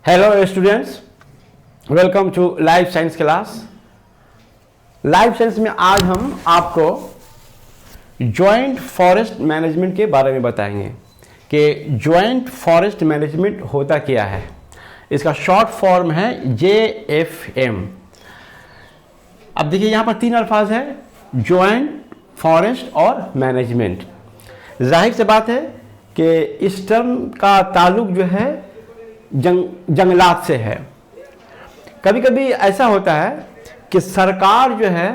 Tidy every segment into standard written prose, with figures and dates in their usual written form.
Hello students, welcome to life science class. Life science में आज हम आपको जॉइंट फॉरेस्ट मैनेजमेंट के बारे में बताएंगे कि जॉइंट फॉरेस्ट मैनेजमेंट होता क्या है। इसका शॉर्ट फॉर्म है JFM। अब देखिए यहाँ पर तीन अल्फाज है, जॉइंट, फॉरेस्ट और मैनेजमेंट। जाहिर सी बात है कि इस टर्म का ताल्लुक जो है जंगलात से है। कभी कभी ऐसा होता है कि सरकार जो है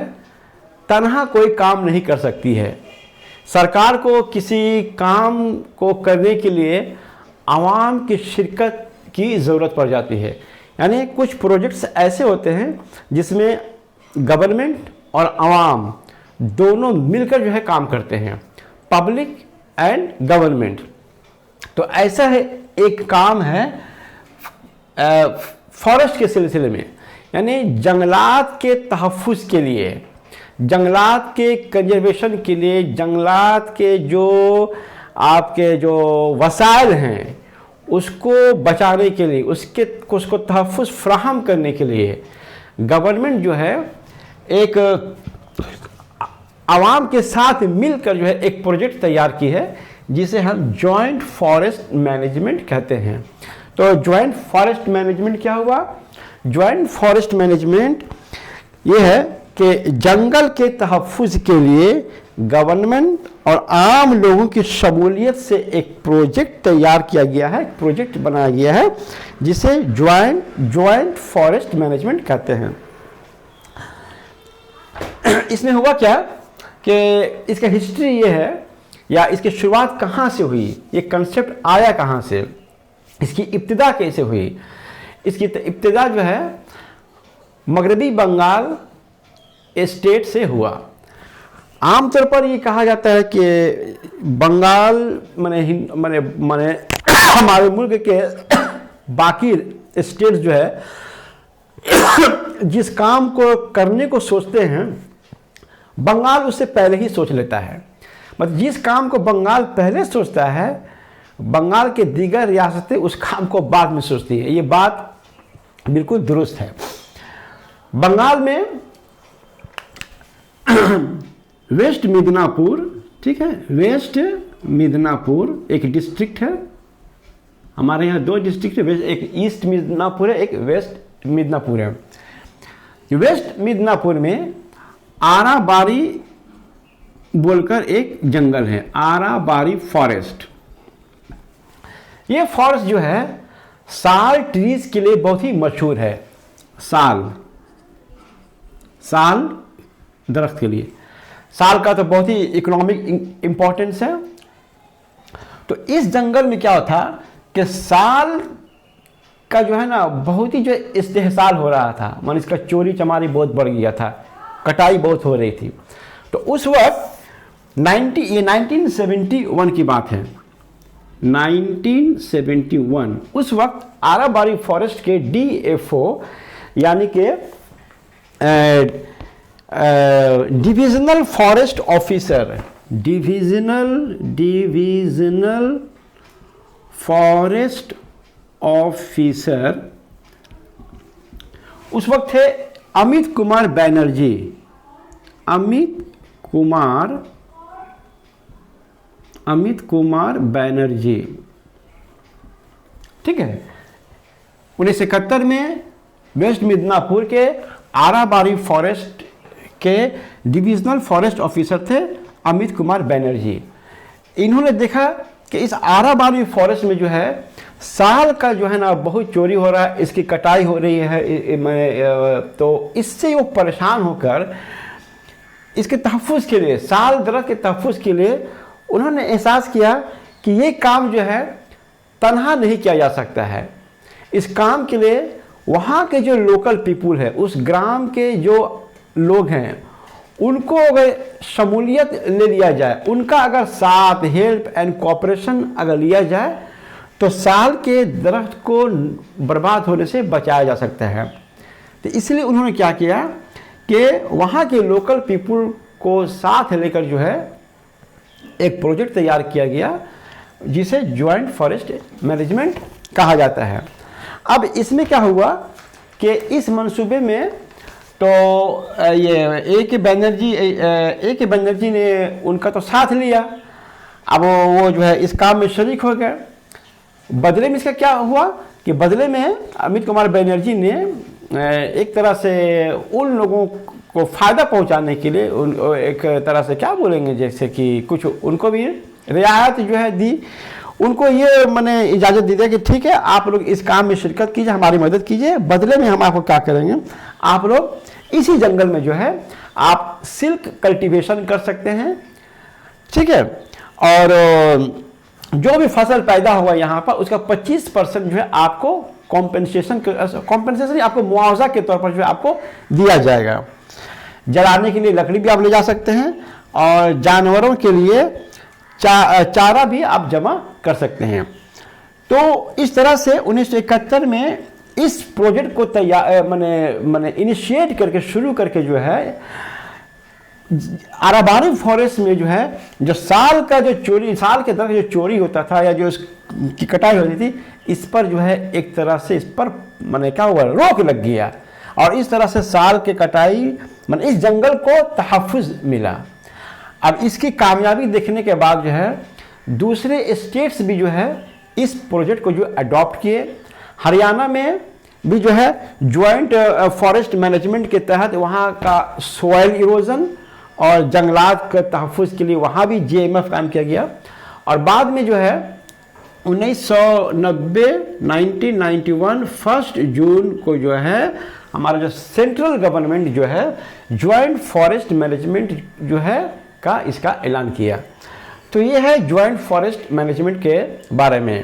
तन्हा कोई काम नहीं कर सकती है। सरकार को किसी काम को करने के लिए आवाम की शिरकत की ज़रूरत पड़ जाती है। यानी कुछ प्रोजेक्ट्स ऐसे होते हैं जिसमें गवर्नमेंट और आवाम दोनों मिलकर जो है काम करते हैं, पब्लिक एंड गवर्नमेंट। तो ऐसा है एक काम है फॉरेस्ट के सिलसिले में, यानी जंगलात के तहफ़्फ़ुज़ के लिए, जंगलात के कंजर्वेशन के लिए, जंगलात के जो आपके जो वसाइल हैं उसको बचाने के लिए, उसको तहफ़्फ़ुज़ फ्राहम करने के लिए गवर्नमेंट जो है एक आवाम के साथ मिलकर जो है एक प्रोजेक्ट तैयार की है जिसे हम जॉइंट फॉरेस्ट मैनेजमेंट कहते हैं। तो जॉइंट फॉरेस्ट मैनेजमेंट क्या हुआ? जॉइंट फॉरेस्ट मैनेजमेंट ये है कि जंगल के तहफ़्फ़ुज़ के लिए गवर्नमेंट और आम लोगों की शमूलियत से एक प्रोजेक्ट तैयार किया गया है, एक प्रोजेक्ट बनाया गया है जिसे जॉइंट फॉरेस्ट मैनेजमेंट कहते हैं। इसमें हुआ क्या कि इसका हिस्ट्री ये है, या इसकी शुरुआत कहाँ से हुई, ये कंसेप्ट आया कहाँ से, इसकी इब्तिदा कैसे हुई। इसकी इब्तिदा जो है मगरबी बंगाल स्टेट से हुआ। आमतौर पर ये कहा जाता है कि बंगाल माने हमारे मुल्क के बाकी स्टेट जो है जिस काम को करने को सोचते हैं बंगाल उससे पहले ही सोच लेता है। मतलब जिस काम को बंगाल पहले सोचता है, बंगाल के दीगर रियासतें उस काम को बाद में सोचती है। ये बात बिल्कुल दुरुस्त है। बंगाल में वेस्ट मिदनापुर, ठीक है, वेस्ट मिदनापुर एक डिस्ट्रिक्ट है। हमारे यहाँ दो डिस्ट्रिक्ट है, एक ईस्ट मिदनापुर है, एक वेस्ट मिदनापुर है। वेस्ट मिदनापुर में आराबारी बोलकर एक जंगल है, आराबारी फॉरेस्ट। ये फॉरेस्ट जो है साल ट्रीज के लिए बहुत ही मशहूर है। साल दरख्त के लिए, साल का तो बहुत ही इकोनॉमिक इम्पोर्टेंस है। तो इस जंगल में क्या होता कि साल का जो है ना बहुत ही जो इस्तेहसाल हो रहा था, मान इसका चोरी चमारी बहुत बढ़ गया था, कटाई बहुत हो रही थी। तो उस वक्त 1971 की बात है, 1971। उस वक्त आराबारी फॉरेस्ट के DFO यानी कि divisional forest officer, divisional forest officer उस वक्त थे अमित कुमार बैनर्जी। अमित कुमार बैनर्जी, ठीक है। 1971 में वेस्ट मिदनापुर के आराबारी फॉरेस्ट के डिविजनल फॉरेस्ट ऑफिसर थे अमित कुमार बैनर्जी। इन्होंने देखा कि इस आराबारी फॉरेस्ट में जो है साल का जो है ना बहुत चोरी हो रहा है, इसकी कटाई हो रही है। तो इससे वो परेशान होकर इसके तहफ़्फ़ुज़ के लिए, साल दरख्त के तहफ़्फ़ुज़ के लिए उन्होंने एहसास किया कि ये काम जो है तन्हा नहीं किया जा सकता है। इस काम के लिए वहाँ के जो लोकल पीपुल है, उस ग्राम के जो लोग हैं, उनको अगर शमूलियत ले लिया जाए, उनका अगर साथ, हेल्प एंड कोऑपरेशन अगर लिया जाए तो साल के दरख्त को बर्बाद होने से बचाया जा सकता है। तो इसलिए उन्होंने क्या किया कि वहाँ के लोकल पीपुल को साथ लेकर जो है एक प्रोजेक्ट तैयार किया गया जिसे जॉइंट फॉरेस्ट मैनेजमेंट कहा जाता है। अब इसमें क्या हुआ कि इस मंसूबे में तो ये ए के बनर्जी ने उनका तो साथ लिया। अब वो जो है इस काम में शरीक हो गए। बदले में इसका क्या हुआ कि बदले में अमित कुमार बनर्जी ने एक तरह से उन लोगों को फ़ायदा पहुंचाने के लिए एक तरह से क्या बोलेंगे, जैसे कि कुछ उनको भी रियायत जो है दी, उनको ये मैंने इजाज़त दी थी कि ठीक है आप लोग इस काम में शिरकत कीजिए, हमारी मदद कीजिए, बदले में हम आपको क्या करेंगे, आप लोग इसी जंगल में जो है आप सिल्क कल्टीवेशन कर सकते हैं, ठीक है, और जो भी फसल पैदा हुआ यहाँ पर उसका 25% जो है आपको कॉम्पेंसेशन आपको मुआवजा के तौर पर जो है आपको दिया जाएगा। जलाने के लिए लकड़ी भी आप ले जा सकते हैं और जानवरों के लिए चारा भी आप जमा कर सकते हैं। तो इस तरह से 1971 में इस प्रोजेक्ट को तैयार मैंने इनिशिएट करके शुरू करके जो है आराबारी फॉरेस्ट में जो है जो साल के दर जो चोरी होता था या जो इसकी कटाई होती थी, इस पर जो है एक तरह से इस पर मैंने क्या हुआ रोक लग गया और इस तरह से साल के कटाई इस जंगल को तहफ़्फ़ुज़ मिला। अब इसकी कामयाबी देखने के बाद जो है दूसरे स्टेट्स भी जो है इस प्रोजेक्ट को जो अडॉप्ट किए। हरियाणा में भी जो है जॉइंट फॉरेस्ट मैनेजमेंट के तहत वहाँ का सॉइल इरोजन और जंगलात के तहफ़्फ़ुज़ के लिए वहाँ भी JMF काम किया गया। और बाद में जो है 1991 1 जून को जो है हमारा जो सेंट्रल गवर्नमेंट जो है जॉइंट फॉरेस्ट मैनेजमेंट जो है का इसका ऐलान किया। तो ये है जॉइंट फॉरेस्ट मैनेजमेंट के बारे में।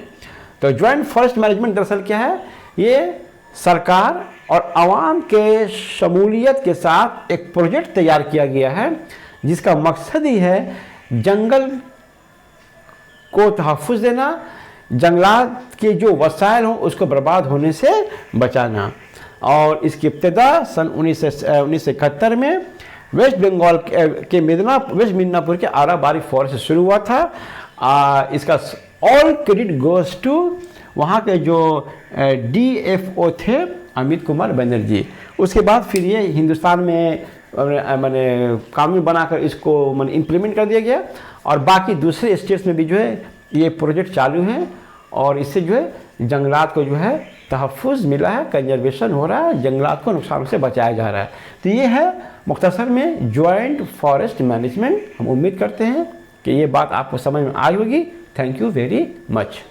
तो जॉइंट फॉरेस्ट मैनेजमेंट दरअसल क्या है, ये सरकार और आवाम के शमूलियत के साथ एक प्रोजेक्ट तैयार किया गया है जिसका मकसद ही है जंगल को तहफ़्फ़ुज़ देना, जंगलात के जो वसाइल हों उसको बर्बाद होने से बचाना। और इसकी इब्तिदा सन 1971 में वेस्ट बंगाल के वेस्ट मिदनापुर के आराबारी फॉरेस्ट से शुरू हुआ था। इसका ऑल क्रेडिट गोज़ टू वहाँ के जो DFO थे अमित कुमार बनर्जी। उसके बाद फिर ये हिंदुस्तान में मैंने कानून बनाकर इसको इम्प्लीमेंट कर दिया गया और बाकी दूसरे स्टेट्स में भी जो है ये प्रोजेक्ट चालू हैं और इससे जो है जंगलात को जो है तहफ़्फ़ुज़ मिला है, कंजर्वेशन हो रहा है, जंगलात को नुकसान से बचाया जा रहा है। तो ये है मुख्तसर में जॉइंट फॉरेस्ट मैनेजमेंट। हम उम्मीद करते हैं कि ये बात आपको समझ में आई होगी। Thank you very much.